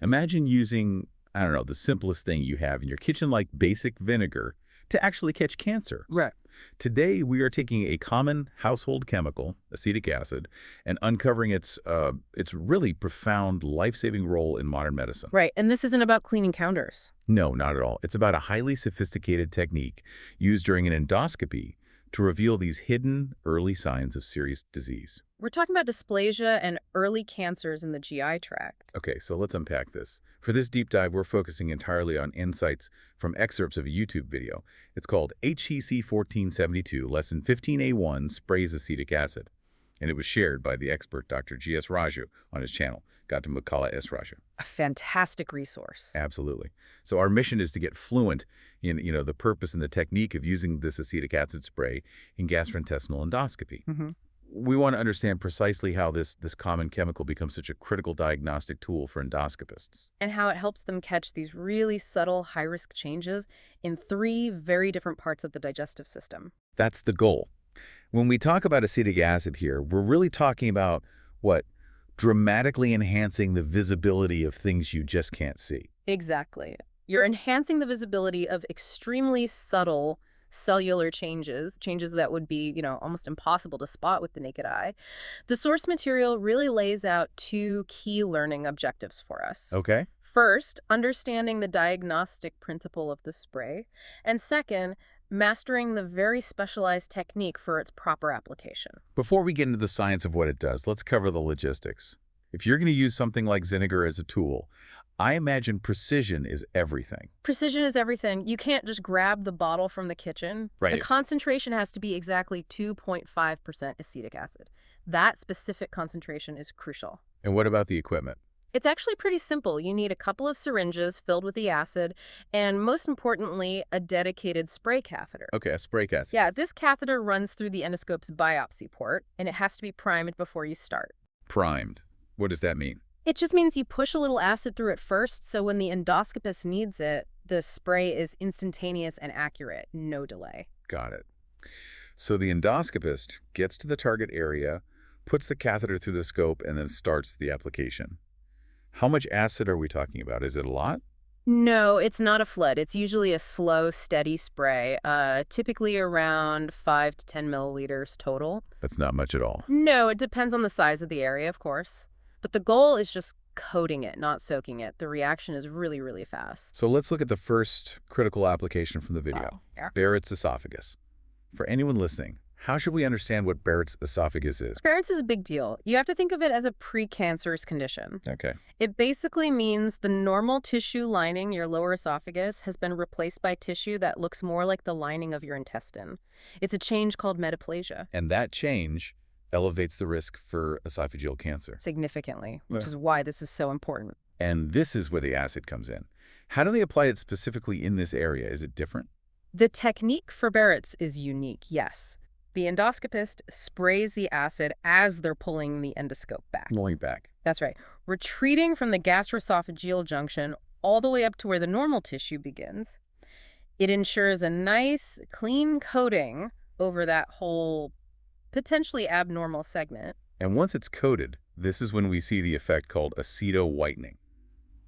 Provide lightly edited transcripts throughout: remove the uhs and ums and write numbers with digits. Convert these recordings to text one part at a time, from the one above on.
Imagine using, I don't know, the simplest thing you have in your kitchen, like basic vinegar, to actually catch cancer. Right. Today, we are taking a common household chemical, acetic acid, and uncovering its really profound life-saving role in modern medicine. Right. And this isn't about cleaning counters. No, not at all. It's about a highly sophisticated technique used during an endoscopy to reveal these hidden early signs of serious disease. We're talking about dysplasia and early cancers in the GI tract. Okay, so let's unpack this. For this deep dive, we're focusing entirely on insights from excerpts of a YouTube video. It's called HCC 1472, Lesson 15A1, Sprays Acetic Acid. And it was shared by the expert Dr. G.S. Raju on his channel, Dr. Mukala S. Raju. A fantastic resource. Absolutely. So our mission is to get fluent in, the purpose and the technique of using this acetic acid spray in gastrointestinal endoscopy. Mm-hmm. We want to understand precisely how this common chemical becomes such a critical diagnostic tool for endoscopists. And how it helps them catch these really subtle, high-risk changes in 3 very different parts of the digestive system. That's the goal. When we talk about acetic acid here, we're really talking about what? Dramatically enhancing the visibility of things you just can't see. Exactly. You're enhancing the visibility of extremely subtle cellular changes that would be, almost impossible to spot with the naked eye. The source material really lays out 2 key learning objectives for us. Okay? First, understanding the diagnostic principle of the spray, and second, mastering the very specialized technique for its proper application. Before we get into the science of what it does, let's cover the logistics. If you're going to use something like vinegar as a tool, I imagine precision is everything. Precision is everything. You can't just grab the bottle from the kitchen. Right. The concentration has to be exactly 2.5% acetic acid. That specific concentration is crucial. And what about the equipment? It's actually pretty simple. You need a couple of syringes filled with the acid, and most importantly, a dedicated spray catheter. Okay, a spray catheter. Yeah, this catheter runs through the endoscope's biopsy port, and it has to be primed before you start. Primed. What does that mean? It just means you push a little acid through it first, so when the endoscopist needs it, the spray is instantaneous and accurate, no delay. Got it. So the endoscopist gets to the target area, puts the catheter through the scope, and then starts the application. How much acid are we talking about? Is it a lot? No, it's not a flood. It's usually a slow, steady spray, typically around 5 to 10 milliliters total. That's not much at all. No, it depends on the size of the area, of course. But the goal is just coating it, not soaking it. The reaction is really, really fast. So let's look at the first critical application from the video. Wow. Yeah. Barrett's esophagus. For anyone listening, how should we understand what Barrett's esophagus is? Barrett's is a big deal. You have to think of it as a precancerous condition. Okay. It basically means the normal tissue lining your lower esophagus has been replaced by tissue that looks more like the lining of your intestine. It's a change called metaplasia. And that change elevates the risk for esophageal cancer. Significantly, which is why this is so important. And this is where the acid comes in. How do they apply it specifically in this area? Is it different? The technique for Barrett's is unique, yes. The endoscopist sprays the acid as they're pulling the endoscope back. Pulling back. That's right. Retreating from the gastroesophageal junction all the way up to where the normal tissue begins. It ensures a nice, clean coating over that whole potentially abnormal segment. And once it's coated, this is when we see the effect called aceto-whitening.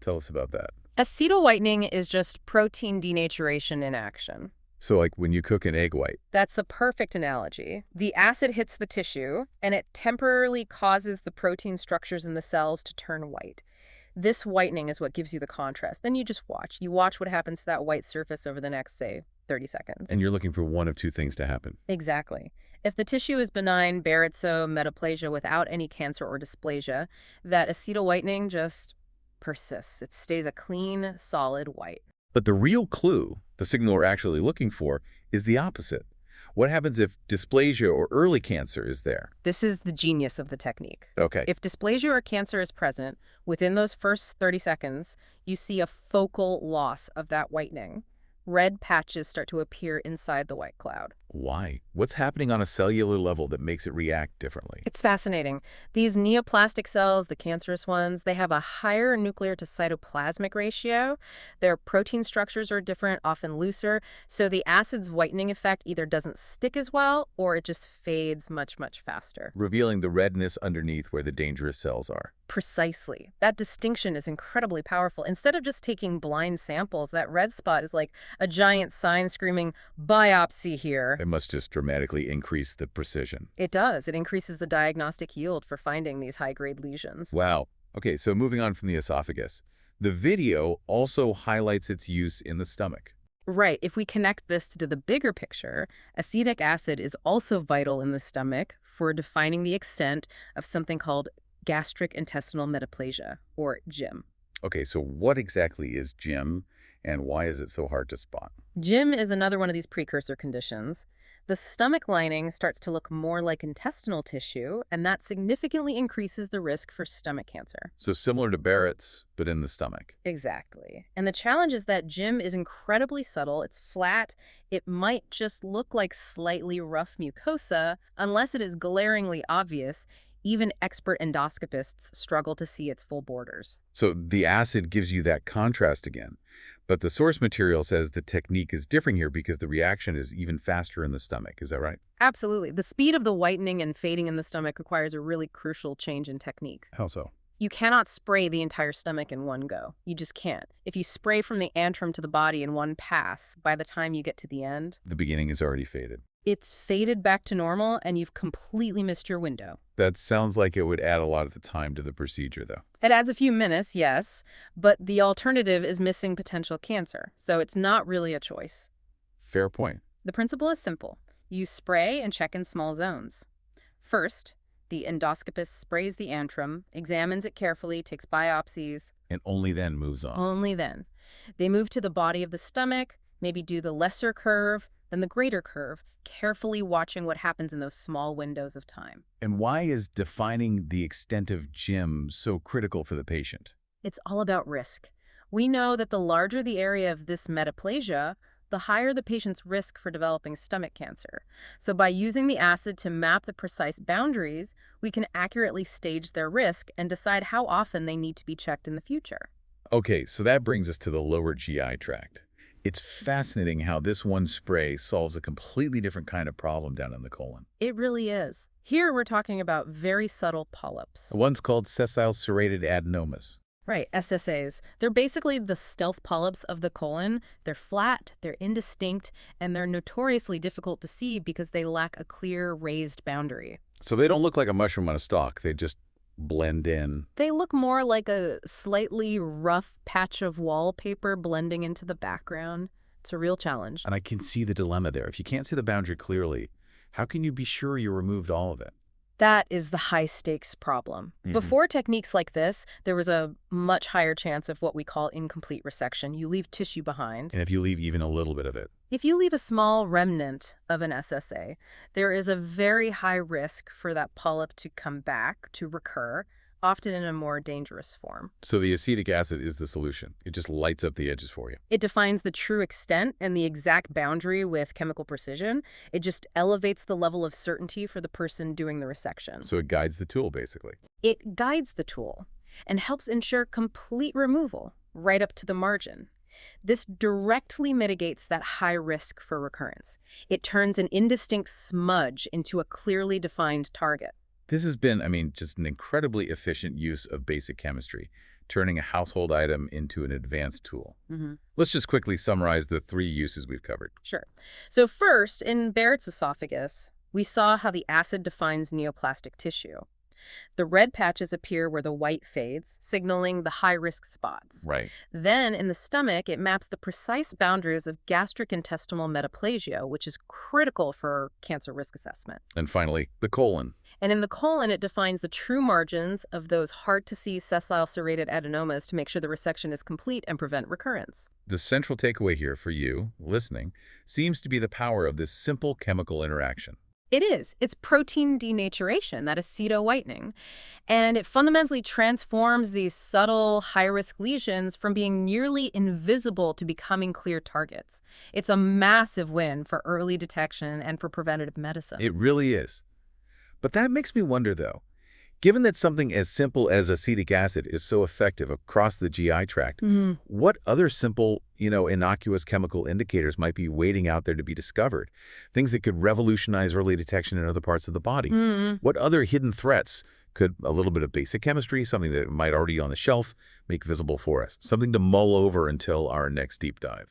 Tell us about that. Aceto-whitening is just protein denaturation in action. So like when you cook an egg white. That's the perfect analogy. The acid hits the tissue, and it temporarily causes the protein structures in the cells to turn white. This whitening is what gives you the contrast. Then you just watch. You watch what happens to that white surface over the next, say, 30 seconds. And you're looking for one of 2 things to happen. Exactly. If the tissue is benign, Barrett's metaplasia without any cancer or dysplasia, that aceto-whitening just persists. It stays a clean, solid white. But the real clue, the signal we're actually looking for, is the opposite. What happens if dysplasia or early cancer is there? This is the genius of the technique. Okay. If dysplasia or cancer is present, within those first 30 seconds, you see a focal loss of that whitening. Red patches start to appear inside the white cloud. Why? What's happening on a cellular level that makes it react differently? It's fascinating. These neoplastic cells, the cancerous ones, they have a higher nuclear to cytoplasmic ratio. Their protein structures are different, often looser, so the acid's whitening effect either doesn't stick as well or it just fades much, much faster. Revealing the redness underneath where the dangerous cells are. Precisely. That distinction is incredibly powerful. Instead of just taking blind samples, that red spot is like a giant sign screaming, biopsy here. It must just dramatically increase the precision. It does. It increases the diagnostic yield for finding these high-grade lesions. Wow. Okay, so moving on from the esophagus. The video also highlights its use in the stomach. Right. If we connect this to the bigger picture, acetic acid is also vital in the stomach for defining the extent of something called gastric intestinal metaplasia, or GIM. Okay, so what exactly is GIM and why is it so hard to spot? GIM is another one of these precursor conditions. The stomach lining starts to look more like intestinal tissue, and that significantly increases the risk for stomach cancer. So similar to Barrett's, but in the stomach. Exactly. And the challenge is that GIM is incredibly subtle. It's flat. It might just look like slightly rough mucosa unless it is glaringly obvious. Even expert endoscopists struggle to see its full borders. So the acid gives you that contrast again. But the source material says the technique is different here because the reaction is even faster in the stomach. Is that right? Absolutely. The speed of the whitening and fading in the stomach requires a really crucial change in technique. How so? You cannot spray the entire stomach in one go. You just can't. If you spray from the antrum to the body in one pass, by the time you get to the end, The beginning is already faded. it's faded back to normal and you've completely missed your window. That sounds like it would add a lot of the time to the procedure, though. It adds a few minutes, yes, but the alternative is missing potential cancer, so it's not really a choice. Fair point. The principle is simple. You spray and check in small zones. First, the endoscopist sprays the antrum, examines it carefully, takes biopsies. And only then moves on. Only then. They move to the body of the stomach, maybe do the lesser curve, then the greater curve, carefully watching what happens in those small windows of time. And why is defining the extent of GIM so critical for the patient? It's all about risk. We know that the larger the area of this metaplasia, the higher the patient's risk for developing stomach cancer. So by using the acid to map the precise boundaries, we can accurately stage their risk and decide how often they need to be checked in the future. Okay, so that brings us to the lower GI tract. It's fascinating how this one spray solves a completely different kind of problem down in the colon. It really is. Here we're talking about very subtle polyps. One's called sessile serrated adenomas. Right, SSAs. They're basically the stealth polyps of the colon. They're flat, they're indistinct, and they're notoriously difficult to see because they lack a clear, raised boundary. So they don't look like a mushroom on a stalk. They just blend in. They look more like a slightly rough patch of wallpaper blending into the background. It's a real challenge. And I can see the dilemma there. If you can't see the boundary clearly, how can you be sure you removed all of it? That is the high-stakes problem. Before techniques like this, there was a much higher chance of what we call incomplete resection. You leave tissue behind. And if you leave even a little bit of it. If you leave a small remnant of an SSA, there is a very high risk for that polyp to come back, to recur, often in a more dangerous form. So the acetic acid is the solution. It just lights up the edges for you. It defines the true extent and the exact boundary with chemical precision. It just elevates the level of certainty for the person doing the resection. So it guides the tool, basically. It guides the tool and helps ensure complete removal right up to the margin. This directly mitigates that high risk for recurrence. It turns an indistinct smudge into a clearly defined target. This has been, just an incredibly efficient use of basic chemistry, turning a household item into an advanced tool. Let's just quickly summarize the 3 uses we've covered. Sure. So first, in Barrett's esophagus, we saw how the acid defines neoplastic tissue. The red patches appear where the white fades, signaling the high-risk spots. Right. Then, in the stomach, it maps the precise boundaries of gastric intestinal metaplasia, which is critical for cancer risk assessment. And finally, the colon. And in the colon, it defines the true margins of those hard-to-see sessile serrated adenomas to make sure the resection is complete and prevent recurrence. The central takeaway here for you, listening, seems to be the power of this simple chemical interaction. It is. It's protein denaturation, that aceto-whitening. And it fundamentally transforms these subtle, high-risk lesions from being nearly invisible to becoming clear targets. It's a massive win for early detection and for preventative medicine. It really is. But that makes me wonder, though. Given that something as simple as acetic acid is so effective across the GI tract, Mhm. what other simple, innocuous chemical indicators might be waiting out there to be discovered? Things that could revolutionize early detection in other parts of the body. Mm. What other hidden threats could a little bit of basic chemistry, something that might already be on the shelf, make visible for us? Something to mull over until our next deep dive.